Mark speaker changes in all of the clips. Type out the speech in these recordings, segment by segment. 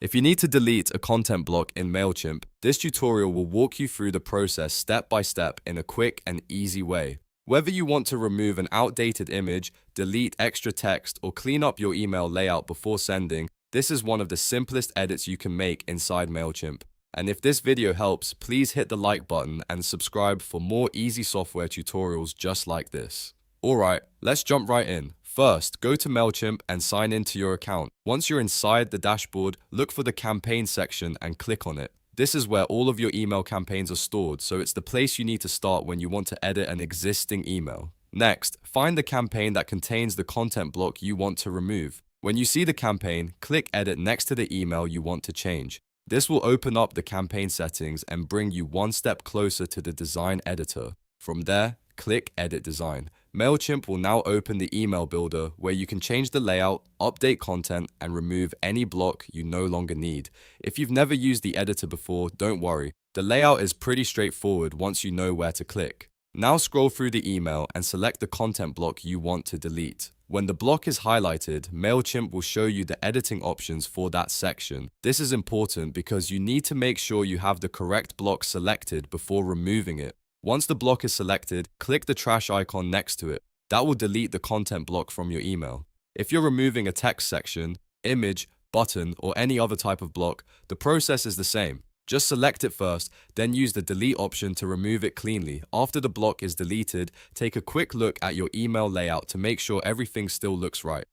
Speaker 1: If you need to delete a content block in Mailchimp, this tutorial will walk you through the process step by step in a quick and easy way. Whether you want to remove an outdated image, delete extra text, or clean up your email layout before sending, this is one of the simplest edits you can make inside Mailchimp. And if this video helps, please hit the like button and subscribe for more easy software tutorials just like this. Alright, let's jump right in. First, go to Mailchimp and sign into your account. Once you're inside the dashboard, look for the campaign section and click on it. This is where all of your email campaigns are stored, so it's the place you need to start when you want to edit an existing email. Next, find the campaign that contains the content block you want to remove. When you see the campaign, click Edit next to the email you want to change. This will open up the campaign settings and bring you one step closer to the design editor. From there, click Edit Design. Mailchimp will now open the email builder where you can change the layout, update content, and remove any block you no longer need. If you've never used the editor before, don't worry. The layout is pretty straightforward once you know where to click. Now scroll through the email and select the content block you want to delete. When the block is highlighted, Mailchimp will show you the editing options for that section. This is important because you need to make sure you have the correct block selected before removing it. Once the block is selected, click the trash icon next to it. That will delete the content block from your email. If you're removing a text section, image, button, or any other type of block, the process is the same. Just select it first, then use the delete option to remove it cleanly. After the block is deleted, take a quick look at your email layout to make sure everything still looks right.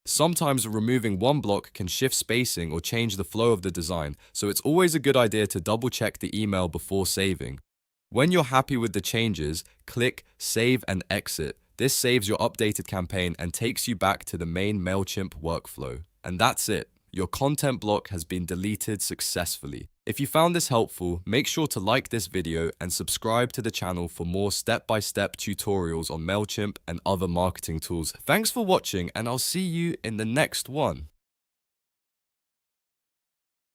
Speaker 1: Sometimes removing one block can shift spacing or change the flow of the design, so it's always a good idea to double check the email before saving. When you're happy with the changes, click Save and Exit. This saves your updated campaign and takes you back to the main Mailchimp workflow. And that's it. Your content block has been deleted successfully. If you found this helpful, make sure to like this video and subscribe to the channel for more step-by-step tutorials on Mailchimp and other marketing tools. Thanks for watching, and I'll see you in the next one.